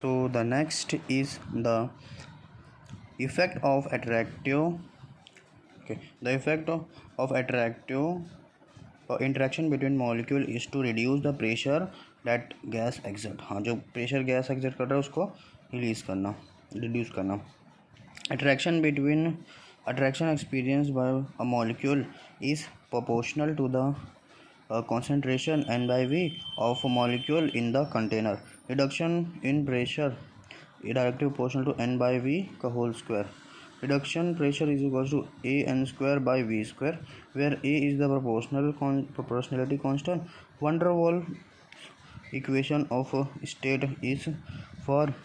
So the next is the effect of attractive. Okay, the effect of attractive interaction between molecule is to reduce the pressure that gas exert. हाँ, जो pressure gas exert कर रहा है उसको release करना, reduce करना. Attraction between attraction experienced by a molecule is proportional to the concentration n by v of a molecule in the container. Reduction in pressure is directly proportional to n by v का whole square. Reduction pressure is equals to a n square by v square, where a is the proportionality constant. Van der Waals equation of a state is for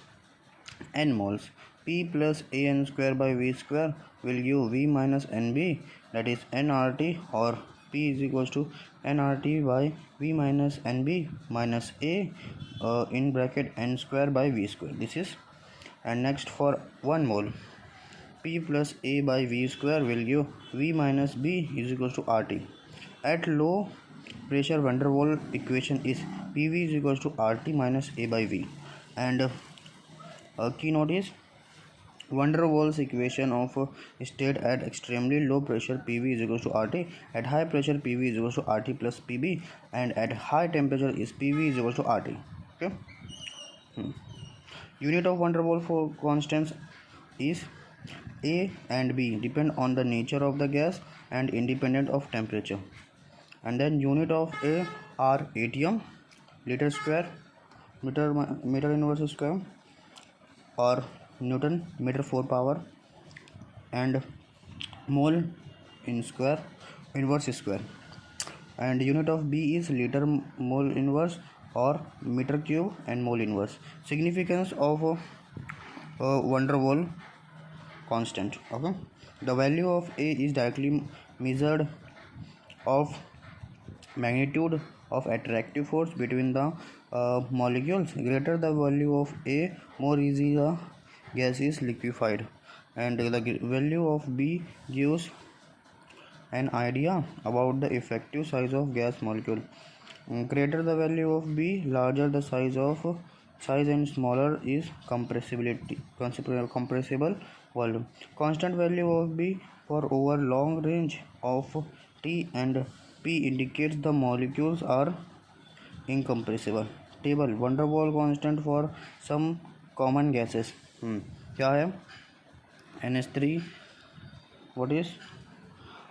n moles. P plus a n square by v square will give v minus nb, that is nRT, or P is equals to nRT by v minus nb minus a in bracket n square by v square. This is, and next for 1 mole, P plus a by v square will give v minus b is equals to RT. At low pressure, Van der Waals equation is PV is equals to RT minus a by v, and keynote is Van der Waals equation of state at extremely low pressure PV is equals to RT, at high pressure PV is equals to RT plus PB, and at high temperature is PV is equals to RT. Okay. Unit of Van der Waals for constants is A and B depend on the nature of the gas and independent of temperature. And then unit of A are ATM, liter square, meter inverse square, or Newton meter 4 power, and mole in square, inverse square. And unit of B is liter mole inverse or meter cube and mole inverse. Significance of Van der Waals constant. Okay, the value of A is directly measured of magnitude of attractive force between the molecules. Greater the value of A, more easy the gas is liquefied, and the value of B gives an idea about the effective size of gas molecule. Greater the value of B, larger the size, and smaller is compressible volume. Constant value of B for over long range of T and P indicates the molecules are incompressible. Table Van der Waals constant for some common gases. क्या है? NH3 what is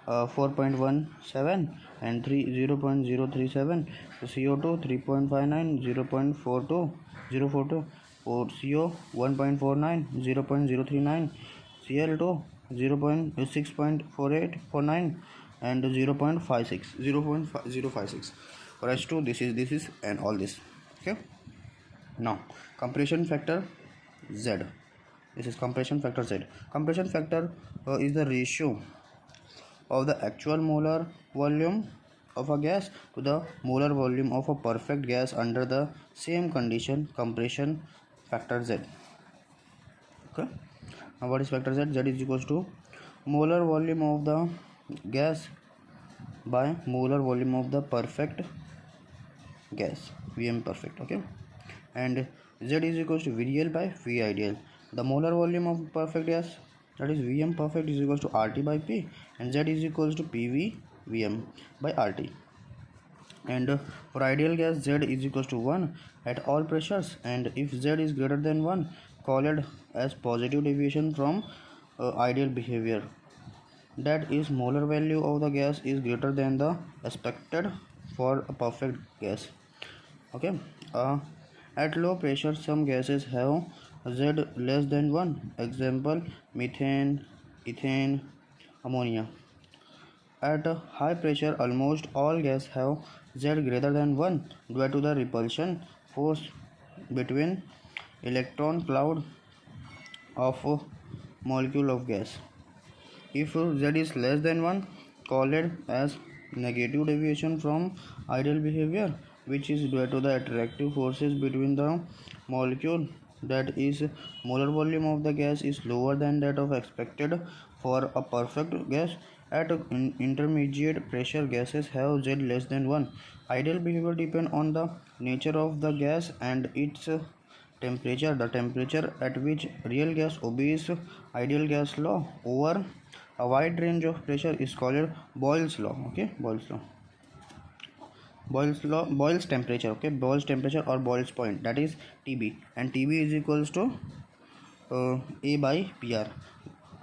4.17 and 0.037, CO2 3.59, 0.42, or CO 1.49, 0.039, Cl2 6.4849, and 0.056. For H2 this is and all this. Okay. Now compression factor Z. This is compression factor Z. Compression factor is the ratio of the actual molar volume of a gas to the molar volume of a perfect gas under the same condition. Compression factor Z. Okay. Now what is factor Z? Z is equals to molar volume of the gas by molar volume of the perfect gas, Vm perfect. Okay. And Z is equals to VDL by V ideal. The molar volume of perfect gas, that is Vm perfect, is equals to RT by P, and Z is equals to PV Vm by RT. And for ideal gas, Z is equals to 1 at all pressures, and if Z is greater than 1, call it as positive deviation from ideal behavior. That is, molar value of the gas is greater than the expected for a perfect gas. Okay. At low pressure, some gases have Z less than 1. Example, methane, ethane, ammonia. At high pressure, almost all gas have Z greater than 1 due to the repulsion force between electron cloud of a molecule of gas. If Z is less than 1, call it as negative deviation from ideal behavior, which is due to the attractive forces between the molecule. That is, molar volume of the gas is lower than that of expected for a perfect gas. At intermediate pressure, gases have Z less than 1. Ideal behavior depends on the nature of the gas and its temperature, the temperature at which real gas obeys ideal gas law over a wide range of pressure is called Boyle's law. Okay, Boyle's temperature. Okay, Boyle's temperature or Boyle's point, that is TB, and TB is equals to A by PR.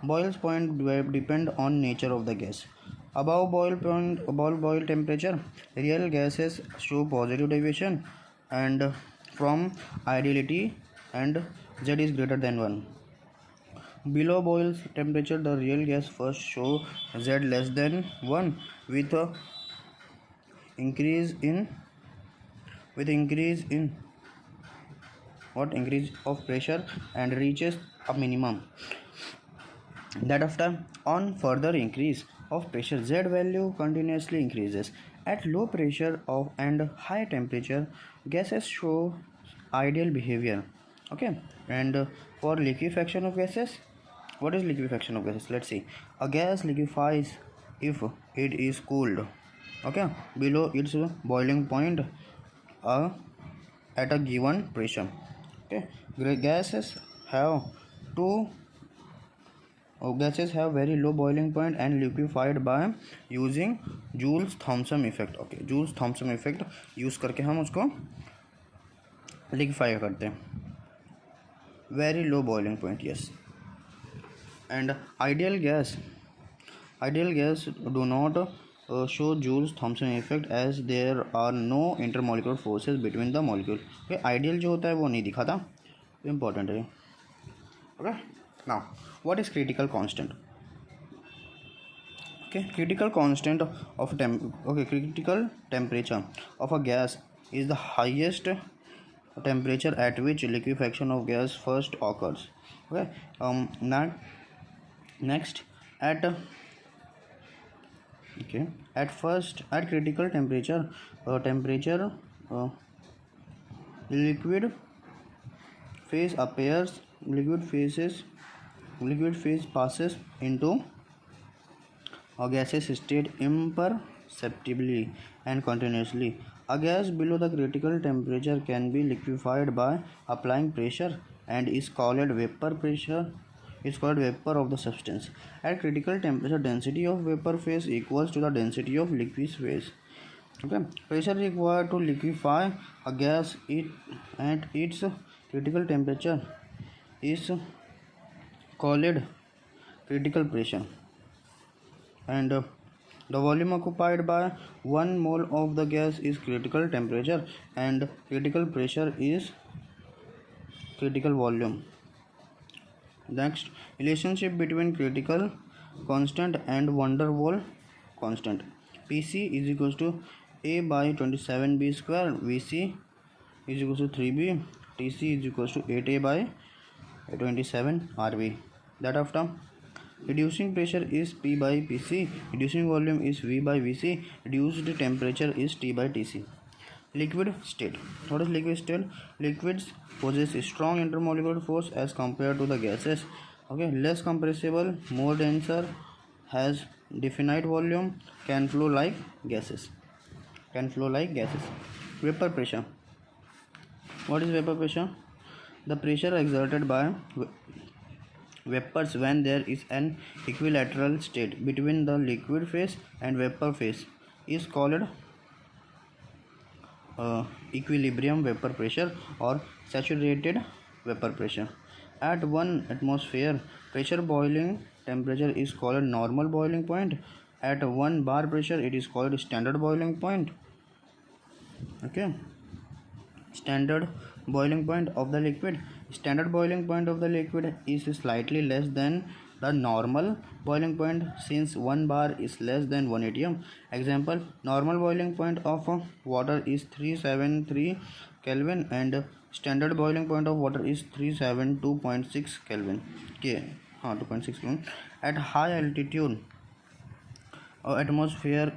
Boyle's point depend on nature of the gas. Above boil temperature, real gases show positive deviation and from ideality, and Z is greater than 1. Below Boyle's temperature, the real gas first show Z less than 1 with a increase in increase of pressure and reaches a minimum. That after on further increase of pressure, Z value continuously increases. At low pressure of and high temperature, gases show ideal behavior. Okay, and for liquefaction of gases, what is liquefaction of gases? Let's see. A gas liquefies if it is cooled, okay, below its boiling point at a given pressure. Okay, gases have very low boiling point and liquefied by using Joule-Thomson effect. Okay, Joule-Thomson effect use करके हम उसको liquefy करते हैं. Very low boiling point, yes. And ideal gas do not show Joule-Thomson effect as there are no intermolecular forces between the molecule. Okay, ideal जो होता है वो नहीं दिखाता, important है. Okay, now what is critical constant? Okay, critical constant of critical temperature of a gas is the highest temperature at which liquefaction of gas first occurs. Okay, next at critical temperature, liquid phase passes into a gaseous state imperceptibly and continuously. A gas below the critical temperature can be liquefied by applying pressure and is called vapor of the substance. At critical temperature, density of vapor phase equals to the density of liquid phase. Okay, pressure required to liquefy a gas at its critical temperature is called critical pressure, and the volume occupied by 1 mole of the gas is critical temperature and critical pressure is critical volume. Next, relationship between critical constant and van der Waals constant. Pc is equals to A by 27b square, Vc is equals to 3b, Tc is equals to 8a by 27 Rv. That after reducing pressure is P by Pc, reducing volume is V by Vc, reduced temperature is T by Tc. Liquid state. What is liquid state? Liquids possess a strong intermolecular force as compared to the gases. Okay, less compressible, more denser, has definite volume, can flow like gases. Vapor pressure. What is vapor pressure? The pressure exerted by vapors when there is an equilateral state between the liquid phase and vapor phase is called equilibrium vapor pressure or saturated vapor pressure. At 1 atmosphere pressure, boiling temperature is called normal boiling point. At 1 bar pressure it is called standard boiling point. Okay, standard boiling point of the liquid. Standard boiling point of the liquid is slightly less than the normal boiling point since 1 bar is less than 1 atm. Example, normal boiling point of water is 373 Kelvin and standard boiling point of water is 372.6 Kelvin. 2.6 Kelvin. At high altitude, atmospheric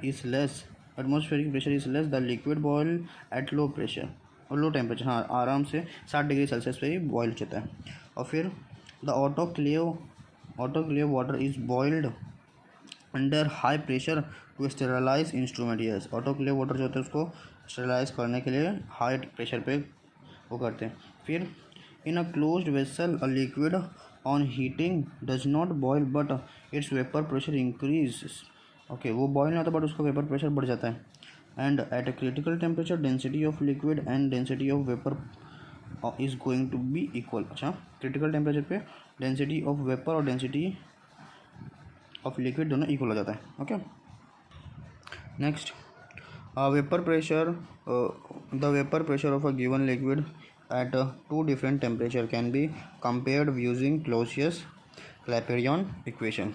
pressure is less, the liquid boil at low pressure और low temperature, हाँ आराम से 60 degree Celsius पे ही boil हो जाता है. और फिर the autoclave water is boiled under high pressure to sterilize instrument. Yes, autoclave water जो होता है उसको स्टेरलाइज करने के लिए हाई प्रेशर पे वो करते हैं. फिर In a closed vessel, a liquid on heating does not boil but its vapor pressure increases. Okay, वो boil नहीं होता but उसका vapor pressure बढ़ जाता है. And at a critical temperature, density of liquid and density of vapor is going to be equal. अच्छा, critical temperature पे density of vapor और density of liquid दोनों equal हो जाता है. Okay. Next, vapor pressure. The vapor pressure of a given liquid at two different temperature can be compared using Clapeyron equation.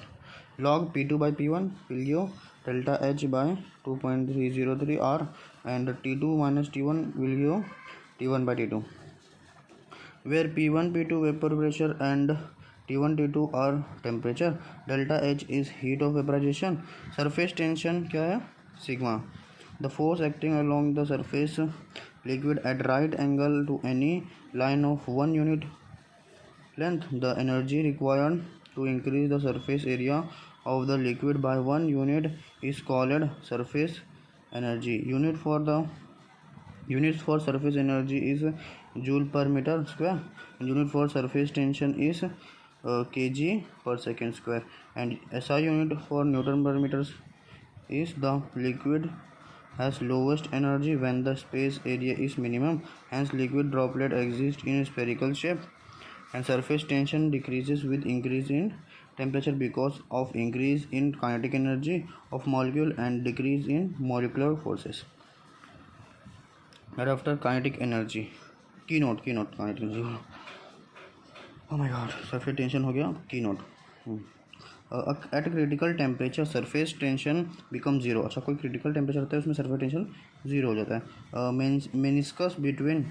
Log P2 by P1 will give delta H by 2.303 R, and T2 minus T1 will give T1 by T2, where P1 P2 vapor pressure and T1 T2 are temperature. Delta H is heat of vaporization. Surface tension क्या है? Sigma. The force acting along the surface liquid at right angle to any line of 1 unit length. The energy required to increase the surface area of the liquid by 1 unit is called surface energy. Units for surface energy is joule per meter square. Unit for surface tension is kg per second square, and SI unit for Newton per meter is the liquid has lowest energy when the space area is minimum. Hence, liquid droplet exists in spherical shape, and surface tension decreases with increase in temperature because of increase in kinetic energy of molecule and decrease in molecular forces. Thereafter, kinetic energy. Keynote kinetic energy. Oh my god, surface tension हो गया. Keynote. At a critical temperature surface tension becomes zero. अच्छा, कोई critical temperature होता है उसमें surface tension zero हो जाता है. Meniscus between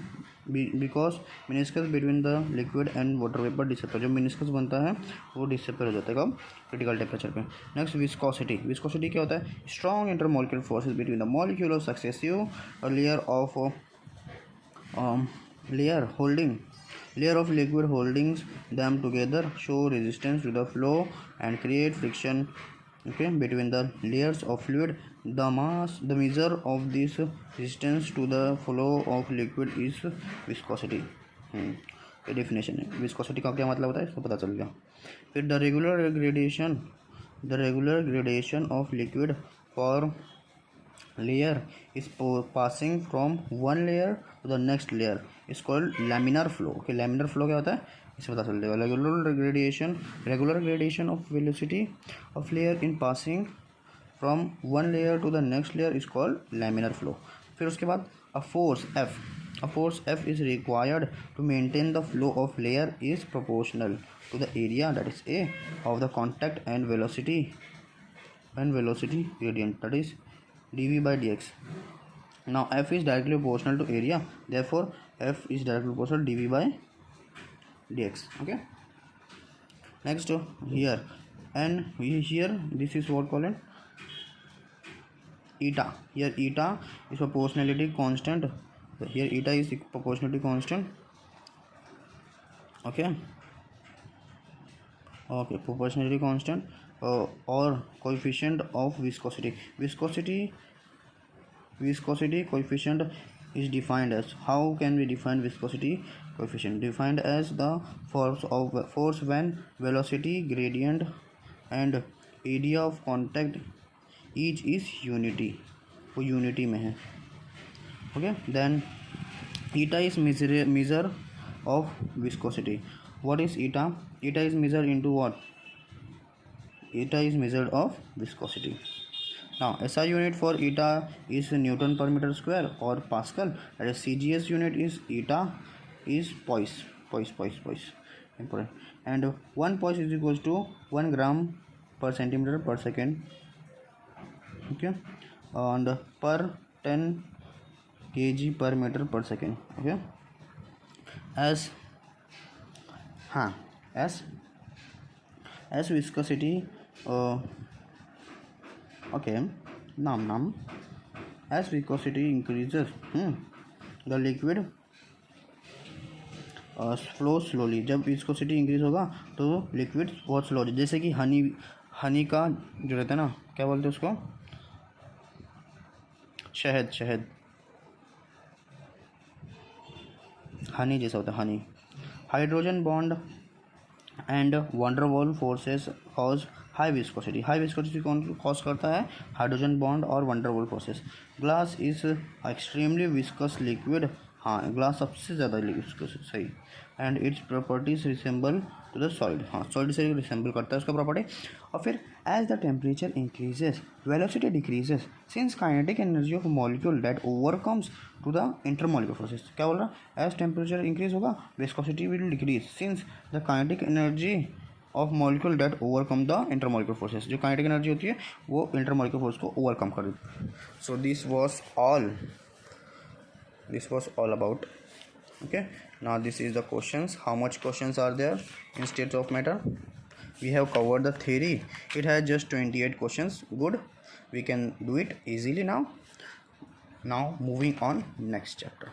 the liquid and water vapor disappear. जो meniscus बनता है वो disappear हो जाता है कब? critical temperature पे. Next, viscosity क्या होता है? Strong intermolecular forces between the molecule of successive layer of liquid holdings them together show resistance to the flow and create friction, between the layers of fluid. The measure of this resistance to the flow of liquid is viscosity. ये definition है. Viscosity का क्या मतलब होता है इसको पता चल गया. फिर the regular gradation of liquid for layer is passing from one layer to the next layer is called laminar flow. Okay, laminar flow क्या होता है इसे पता चल जाएगा. regular gradation of velocity of layer in passing from one layer to the next layer is called laminar flow. फिर उसके बाद a force F is required to maintain the flow of layer is proportional to the area, that is A, of the contact and velocity gradient, that is dv by dx. Now F is directly proportional to area, therefore F is directly proportional to dv by dx. Okay, next here, and here this is what called eta. Here eta is proportionality constant. Here eta is proportionality constant. Okay, proportionality constant or coefficient of viscosity coefficient is defined as. How can we define viscosity coefficient? Defined as the force when velocity gradient and area of contact each is unity, वो unity में है. Okay, then eta is measure of viscosity. What is eta? Eta is measured into what? Eta is measured of viscosity. Now SI unit for eta is Newton per meter square or Pascal, and CGS unit is eta is poise. Important. And 1 poise is equals to 1 gram per centimeter per second. Okay, and per 10 kg per meter per second. Okay, as viscosity as viscosity increases, the liquid flow slowly. जब viscosity increase होगा तो liquid बहुत slow. जैसे कि हनी का जो रहता है ना, क्या बोलते हैं उसको, शहद हनी जैसा होता है Honey. Hydrogen bond and van der Waals forces cause high viscosity. High viscosity कौन cause करता है? हाइड्रोजन बॉन्ड और van der Waals forces. Glass is extremely viscous liquid. हाँ, ग्लास सबसे ज़्यादा विस्कस, सही. And its properties resemble to the solid. हाँ, solid से रिसेंबल करता है उसका प्रॉपर्टी. और फिर as the temperature increases velocity decreases since kinetic energy of molecule that overcomes to the intermolecular forces. क्या बोल रहा है? एज टेम्परेचर इंक्रीज होगा viscosity will decrease since the kinetic energy of molecule that overcome the intermolecular forces. जो kinetic energy होती है वो intermolecular force को ओवरकम कर देती है. So this was all about. Okay, now this is the questions. How much questions are there in states of matter? We have covered the theory. It has just 28 questions. Good, we can do it easily now. Moving on next chapter.